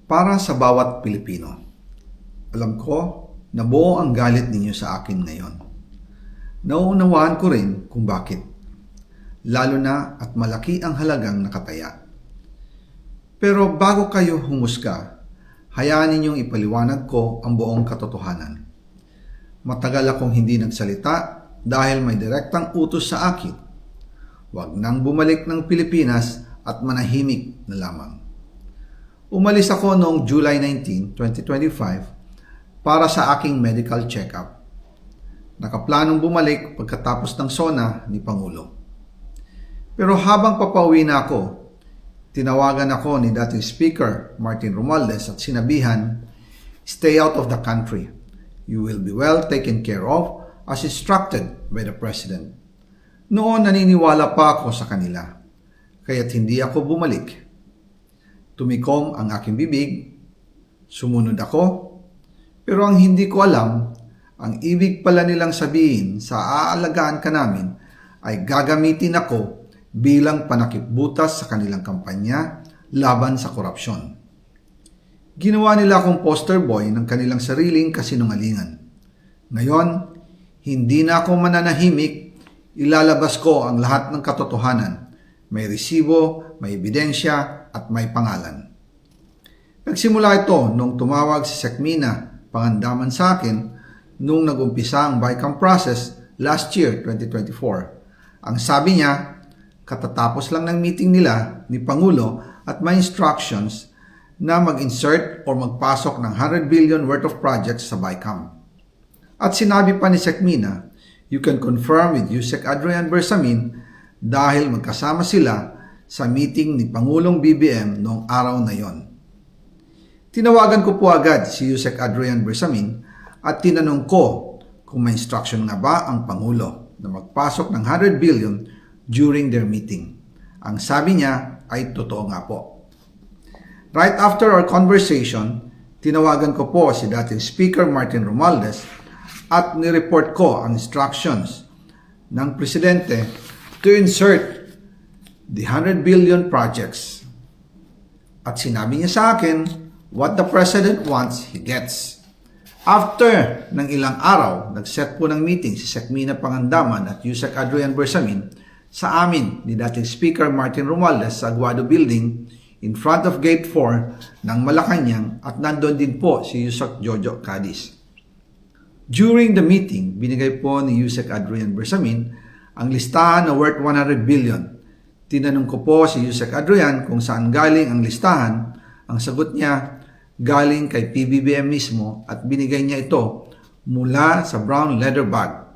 Para sa bawat Pilipino, alam ko na buo ang galit ninyo sa akin ngayon. Nauunawaan ko rin kung bakit, lalo na at malaki ang halagang nakataya. Pero bago kayo humusga, hayaan ninyong ipaliwanag ko ang buong katotohanan. Matagal akong hindi nagsalita dahil may direktang utos sa akin. Huwag nang bumalik ng Pilipinas at manahimik na lamang. Umalis ako noong July 19, 2025 para sa aking medical check-up. Nakaplanong bumalik pagkatapos ng SONA ni Pangulo. Pero habang papauwi na ako, tinawagan ako ni dating Speaker Martin Romualdez at sinabihan, "Stay out of the country. You will be well taken care of as instructed by the President." Noon naniniwala pa ako sa kanila, kaya't hindi ako bumalik. Tumikom ang aking bibig, sumunod ako, pero ang hindi ko alam, ang ibig pala nilang sabihin sa aalagaan ka namin ay gagamitin ako bilang panakipbutas sa kanilang kampanya laban sa korupsyon. Ginawa nila akong poster boy ng kanilang sariling kasinungalingan. Ngayon, hindi na ako mananahimik, ilalabas ko ang lahat ng katotohanan. May resibo, may ebidensya, at may pangalan. Nagsimula ito nung tumawag si Sekmina Pangandaman sa akin nung nagumpisa ang BICAM process last year, 2024. Ang sabi niya, katatapos lang ng meeting nila ni Pangulo at may instructions na mag-insert o magpasok ng 100 billion worth of projects sa BICAM. At sinabi pa ni Sekmina, you can confirm with Yusek Adrian Bersamin dahil magkasama sila sa meeting ni Pangulong BBM noong araw na yon. Tinawagan ko po agad si Yusek Adrian Bersamin at tinanong ko kung may instruction nga ba ang Pangulo na magpasok ng 100 billion during their meeting. Ang sabi niya ay totoo nga po. Right after our conversation, tinawagan ko po si dating Speaker Martin Romualdez at nireport ko ang instructions ng Presidente to insert the 100 billion projects. At sinabi niya sa akin, what the President wants, he gets. After ng ilang araw, nag-set po ng meeting si Sekmina Pangandaman at Yusek Adrian Bersamin sa amin ni dating Speaker Martin Romualdez sa Aguado Building in front of Gate 4 ng Malacanang at nandoon din po si Yusek Jojo Cadiz. During the meeting, binigay po ni Yusek Adrian Bersamin ang listahan na worth 100 billion. Tinanong ko po si Yusek Adrian kung saan galing ang listahan. Ang sagot niya, galing kay PBBM mismo at binigay niya ito mula sa brown leather bag.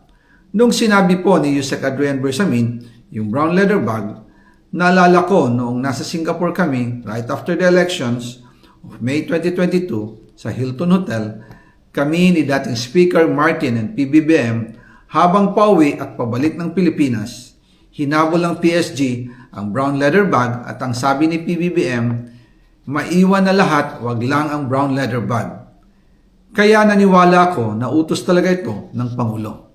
Nung sinabi po ni Yusek Adrian Bersamin yung brown leather bag, naalala ko noong nasa Singapore kami right after the elections of May 2022 sa Hilton Hotel, kami ni dating Speaker Martin and PBBM habang pauwi at pabalik ng Pilipinas, hinabol ng PSG ang brown leather bag at ang sabi ni PBBM, maiwan na lahat, wag lang ang brown leather bag. Kaya naniwala ako na utos talaga ito ng Pangulo.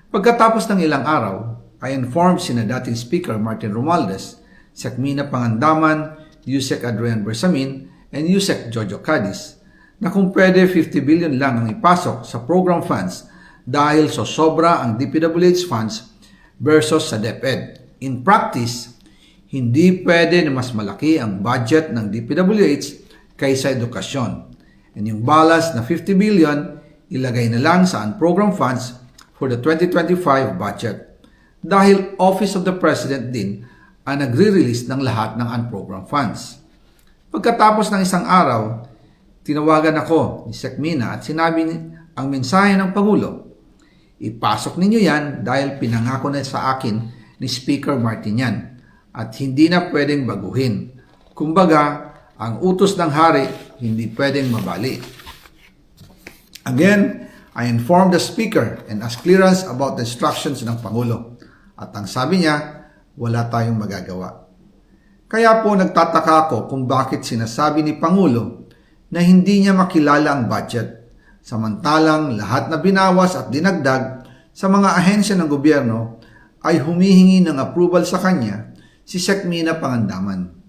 Pagkatapos ng ilang araw, I informed sina dating Speaker Martin Romualdez, Sekmina Pangandaman, Yusek Adrian Bersamin, and Yusek Jojo Cadiz na kung pwede 50 billion lang ang ipasok sa program funds dahil so sobra ang DPWH funds versus sa DepEd. In practice, hindi pwede na mas malaki ang budget ng DPWH kaysa edukasyon. And yung balance na 50 billion, ilagay na lang sa unprogrammed funds for the 2025 budget. Dahil Office of the President din ang nagre-release ng lahat ng unprogrammed funds. Pagkatapos ng isang araw, tinawagan ako ni Sekmina at sinabi ang mensahe ng Pangulo, ipasok ninyo yan dahil pinangako na sa akin ni Speaker Martin yan at hindi na pwedeng baguhin. Kumbaga, ang utos ng hari hindi pwedeng mabali. Again, I informed the Speaker and asked clearance about the instructions ng Pangulo. At ang sabi niya, wala tayong magagawa. Kaya po nagtataka ako kung bakit sinasabi ni Pangulo na hindi niya makilala ang budget, samantalang lahat na binawas at dinagdag sa mga ahensya ng gobyerno ay humihingi ng approval sa kanya si Sekmina Pangandaman.